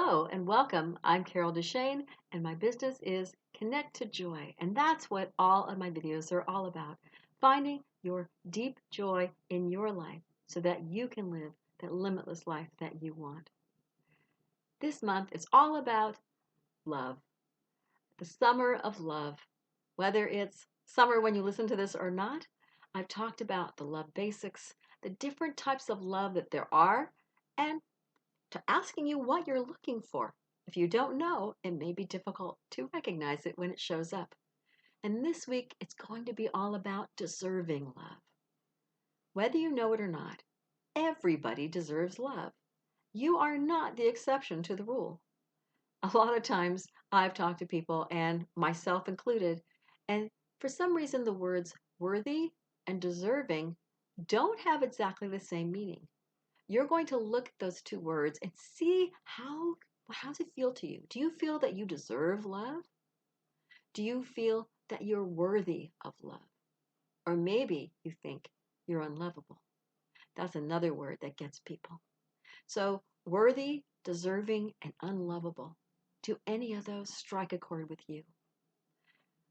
Hello and welcome. I'm Carol DeChaine, and my business is Connect to Joy. And that's what all of my videos are all about, finding your deep joy in your life so that you can live that limitless life that you want. This month is all about love, the summer of love. Whether it's summer when you listen to this or not, I've talked about the love basics, the different types of love that there are, and to asking you what you're looking for. If you don't know, it may be difficult to recognize it when it shows up. And this week, it's going to be all about deserving love. Whether you know it or not, everybody deserves love. You are not the exception to the rule. A lot of times, I've talked to people, and myself included, and for some reason, the words worthy and deserving don't have exactly the same meaning. You're going to look at those two words and see how does it feel to you? Do you feel that you deserve love? Do you feel that you're worthy of love? Or maybe you think you're unlovable. That's another word that gets people. So worthy, deserving, and unlovable. Do any of those strike a chord with you?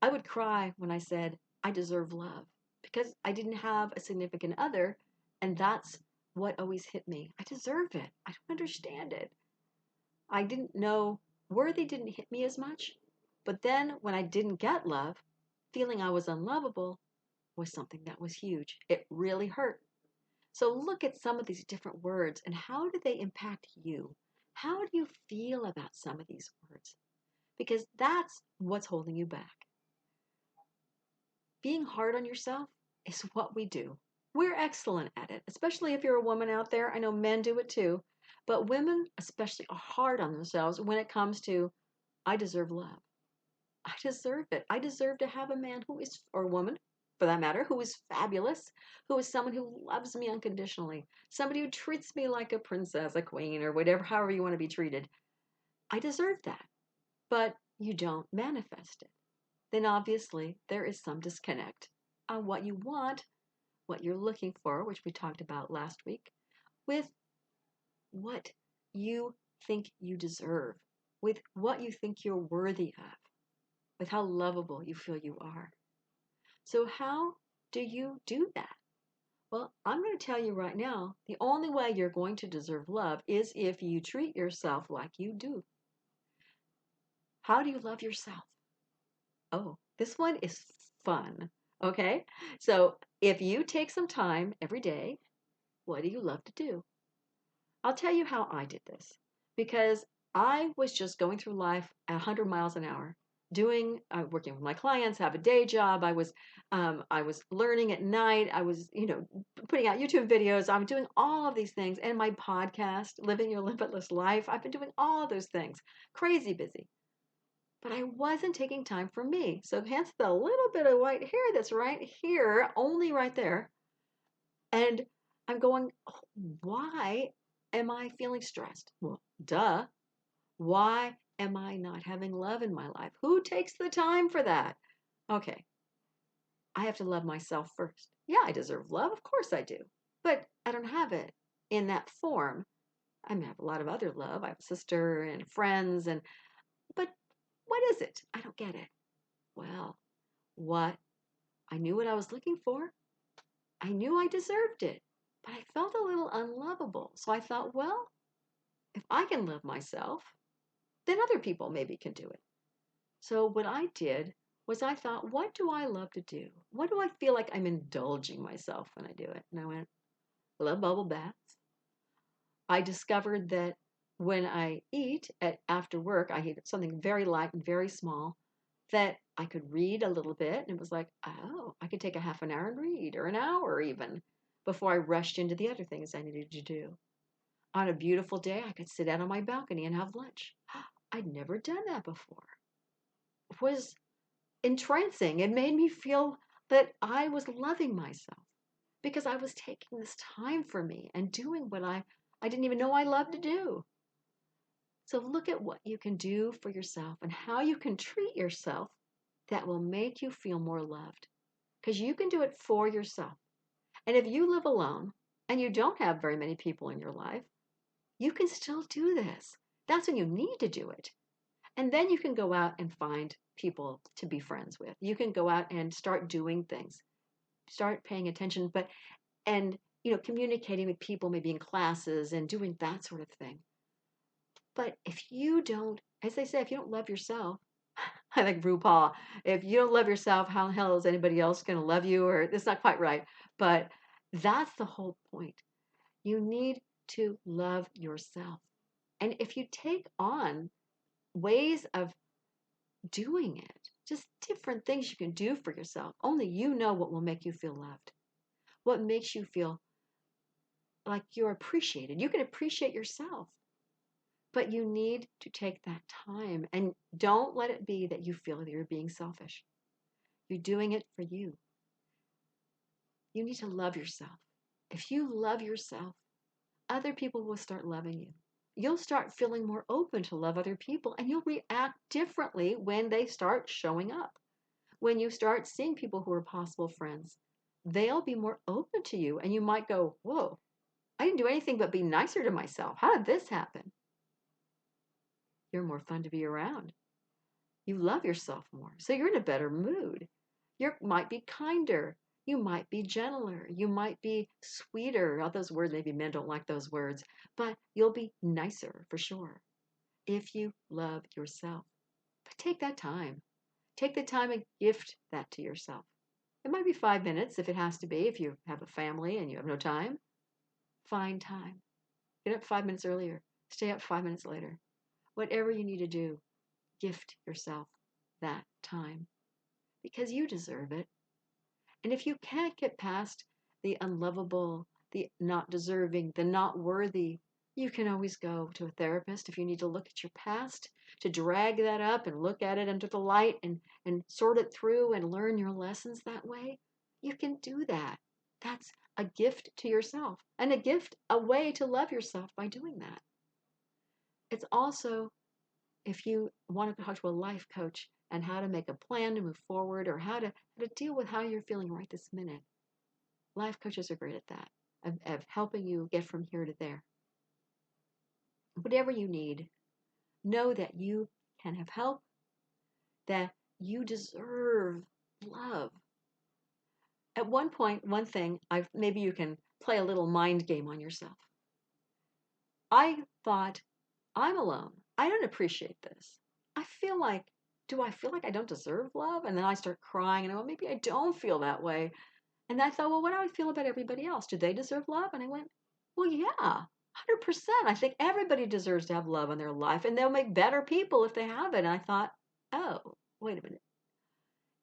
I would cry when I said I deserve love because I didn't have a significant other, and that's what always hit me. I deserve it. I don't understand it. I didn't know worthy didn't hit me as much. But then when I didn't get love, feeling I was unlovable was something that was huge. It really hurt. So look at some of these different words and how do they impact you? How do you feel about some of these words? Because that's what's holding you back. Being hard on yourself is what we do. We're excellent at it, especially if you're a woman out there. I know men do it too, but women especially are hard on themselves when it comes to, I deserve love. I deserve it. I deserve to have a man who is, or a woman for that matter, who is fabulous, who is someone who loves me unconditionally, somebody who treats me like a princess, a queen, or whatever, however you want to be treated. I deserve that, but you don't manifest it. Then obviously there is some disconnect on what you want, what you're looking for, which we talked about last week, with what you think you deserve, with what you think you're worthy of, with how lovable you feel you are. So how do you do that? Well, I'm going to tell you right now, the only way you're going to deserve love is if you treat yourself like you do. How do you love yourself? Oh, this one is fun. Okay? So if you take some time every day, what do you love to do? I'll tell you how I did this because I was just going through life at 100 miles an hour, working with my clients, have a day job. I was learning at night. I was, putting out YouTube videos. I'm doing all of these things, and my podcast, Living Your Limitless Life. I've been doing all of those things, crazy busy. But I wasn't taking time for me. So hence the little bit of white hair that's right here, only right there. And I'm going, oh, why am I feeling stressed? Well, duh. Why am I not having love in my life? Who takes the time for that? Okay, I have to love myself first. Yeah, I deserve love. Of course I do. But I don't have it in that form. I have a lot of other love. I have a sister and friends, but what is it? I don't get it. Well, what? I knew what I was looking for. I knew I deserved it, but I felt a little unlovable. So I thought, well, if I can love myself, then other people maybe can do it. So what I did was I thought, what do I love to do? What do I feel like I'm indulging myself when I do it? And I went, I love bubble baths. I discovered that when I eat after work, I eat something very light and very small, that I could read a little bit. And it was like, oh, I could take a half an hour and read, or an hour even, before I rushed into the other things I needed to do. On a beautiful day, I could sit out on my balcony and have lunch. I'd never done that before. It was entrancing. It made me feel that I was loving myself because I was taking this time for me and doing what I didn't even know I loved to do. So look at what you can do for yourself and how you can treat yourself that will make you feel more loved. Because you can do it for yourself. And if you live alone and you don't have very many people in your life, you can still do this. That's when you need to do it. And then you can go out and find people to be friends with. You can go out and start doing things, start paying attention, and communicating with people maybe in classes and doing that sort of thing. But if you don't, as they say, if you don't love yourself, I like RuPaul, if you don't love yourself, how the hell is anybody else going to love you? Or it's not quite right. But that's the whole point. You need to love yourself. And if you take on ways of doing it, just different things you can do for yourself, only you know what will make you feel loved, what makes you feel like you're appreciated. You can appreciate yourself, but you need to take that time and don't let it be that you feel that you're being selfish. You're doing it for you. You need to love yourself. If you love yourself, other people will start loving you. You'll start feeling more open to love other people, and you'll react differently when they start showing up. When you start seeing people who are possible friends, they'll be more open to you, and you might go, whoa, I didn't do anything but be nicer to myself. How did this happen? You're more fun to be around. You love yourself more, so you're in a better mood. You might be kinder. You might be gentler. You might be sweeter. All those words, maybe men don't like those words, but you'll be nicer for sure if you love yourself. But take that time. Take the time and gift that to yourself. It might be 5 minutes if it has to be, if you have a family and you have no time. Find time. Get up 5 minutes earlier. Stay up 5 minutes later. Whatever you need to do, gift yourself that time because you deserve it. And if you can't get past the unlovable, the not deserving, the not worthy, you can always go to a therapist if you need to look at your past, to drag that up and look at it under the light and sort it through and learn your lessons that way. You can do that. That's a gift to yourself and a way to love yourself by doing that. It's also, if you want to talk to a life coach and how to make a plan to move forward or how to deal with how you're feeling right this minute, life coaches are great at that, of helping you get from here to there. Whatever you need, know that you can have help, that you deserve love. At one point, one thing, maybe you can play a little mind game on yourself. I thought, I'm alone. I don't appreciate this. Do I feel like I don't deserve love? And then I start crying and I go, maybe I don't feel that way. And I thought, well, what do I feel about everybody else? Do they deserve love? And I went, well, yeah, 100%. I think everybody deserves to have love in their life, and they'll make better people if they have it. And I thought, oh, wait a minute.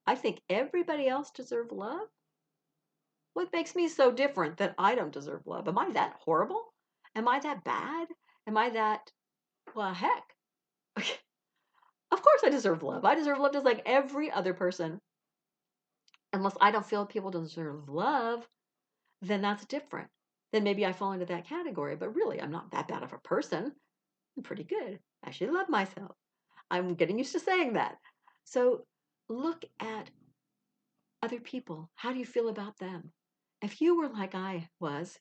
I think everybody else deserves love? What makes me so different that I don't deserve love? Am I that horrible? Am I that bad? Am I that, well, heck. Of course I deserve love. I deserve love just like every other person. Unless I don't feel people deserve love, then that's different. Then maybe I fall into that category. But really, I'm not that bad of a person. I'm pretty good. I actually love myself. I'm getting used to saying that. So look at other people. How do you feel about them? If you were like I was,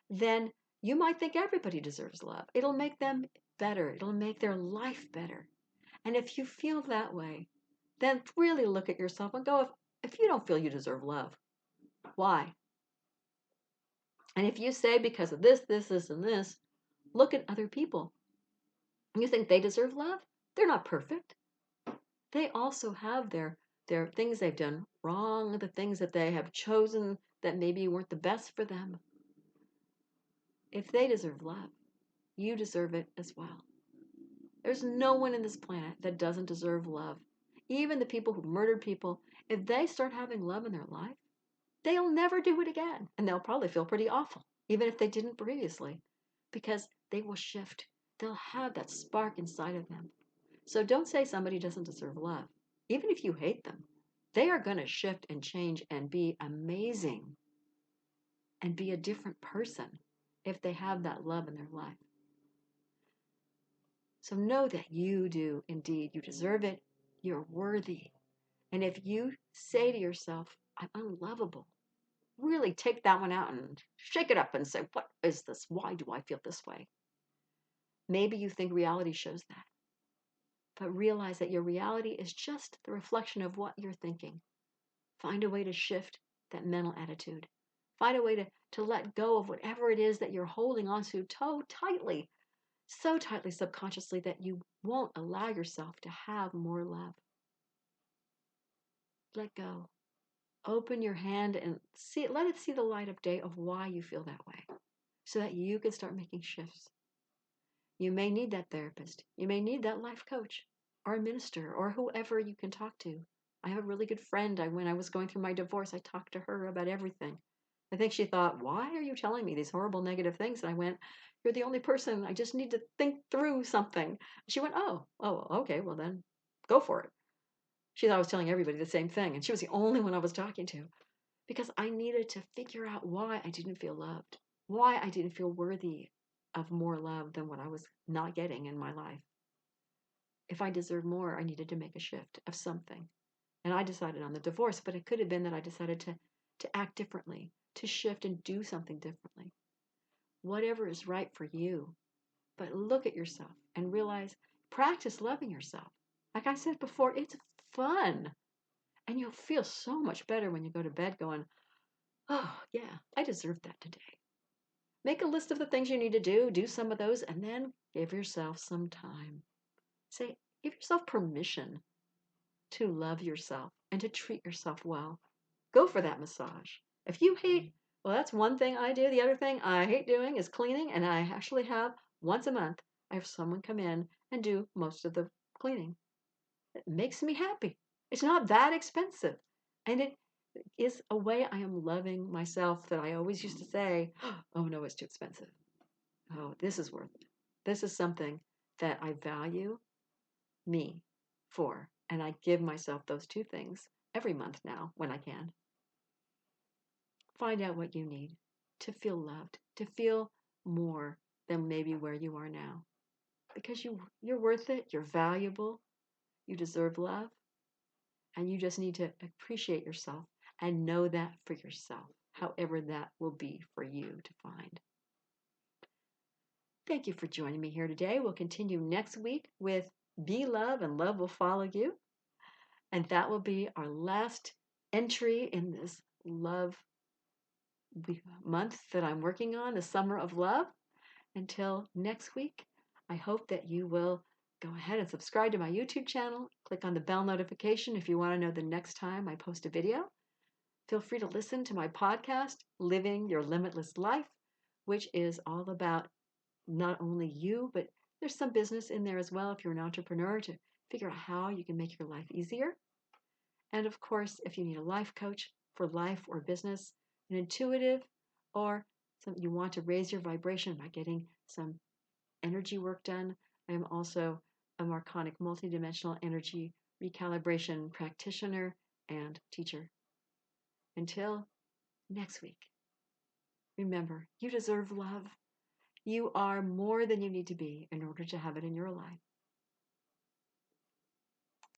then you might think everybody deserves love. It'll make them better. It'll make their life better. And if you feel that way, then really look at yourself and go, if you don't feel you deserve love, why? And if you say because of this, and this, look at other people. You think they deserve love? They're not perfect. They also have their things they've done wrong, the things that they have chosen that maybe weren't the best for them. If they deserve love, you deserve it as well. There's no one in this planet that doesn't deserve love. Even the people who murdered people, if they start having love in their life, they'll never do it again. And they'll probably feel pretty awful, even if they didn't previously, because they will shift. They'll have that spark inside of them. So don't say somebody doesn't deserve love. Even if you hate them, they are going to shift and change and be amazing and be a different person if they have that love in their life. So know that you do indeed. You deserve it. You're worthy. And if you say to yourself, I'm unlovable, really take that one out and shake it up and say, what is this? Why do I feel this way? Maybe you think reality shows that, but realize that your reality is just the reflection of what you're thinking. Find a way to shift that mental attitude. Find a way to let go of whatever it is that you're holding on to so tightly subconsciously that you won't allow yourself to have more love. Let go. Open your hand and let it see the light of day of why you feel that way so that you can start making shifts. You may need that therapist. You may need that life coach or a minister or whoever you can talk to. I have a really good friend. When I was going through my divorce, I talked to her about everything. I think she thought, why are you telling me these horrible negative things? And I went, you're the only person. I just need to think through something. She went, oh, okay, well then go for it. She thought I was telling everybody the same thing. And she was the only one I was talking to because I needed to figure out why I didn't feel loved, why I didn't feel worthy of more love than what I was not getting in my life. If I deserved more, I needed to make a shift of something. And I decided on the divorce, but it could have been that I decided to act differently, to shift and do something differently. Whatever is right for you. But look at yourself and realize, practice loving yourself. Like I said before, it's fun. And you'll feel so much better when you go to bed going, oh, yeah, I deserve that today. Make a list of the things you need to do some of those, and then give yourself some time. Give yourself permission to love yourself and to treat yourself well. Go for that massage. If you hate, well, that's one thing I do. The other thing I hate doing is cleaning, and I actually have once a month, I have someone come in and do most of the cleaning. It makes me happy. It's not that expensive. And it is a way I am loving myself that I always used to say, oh no, it's too expensive. Oh, this is worth it. This is something that I value me for. And I give myself those two things every month now when I can. Find out what you need to feel loved, to feel more than maybe where you are now. Because you're worth it, you're valuable, you deserve love, and you just need to appreciate yourself and know that for yourself, however that will be for you to find. Thank you for joining me here today. We'll continue next week with Be Love and Love Will Follow You. And that will be our last entry in this love month that I'm working on, the Summer of Love. Until next week, I hope that you will go ahead and subscribe to my YouTube channel. Click on the bell notification if you want to know the next time I post a video. Feel free to listen to my podcast, Living Your Limitless Life, which is all about not only you, but there's some business in there as well if you're an entrepreneur to figure out how you can make your life easier. And of course, if you need a life coach for life or business, an intuitive, or something you want to raise your vibration by getting some energy work done, I am also a Marconic multidimensional energy recalibration practitioner and teacher. Until next week, remember, you deserve love. You are more than you need to be in order to have it in your life.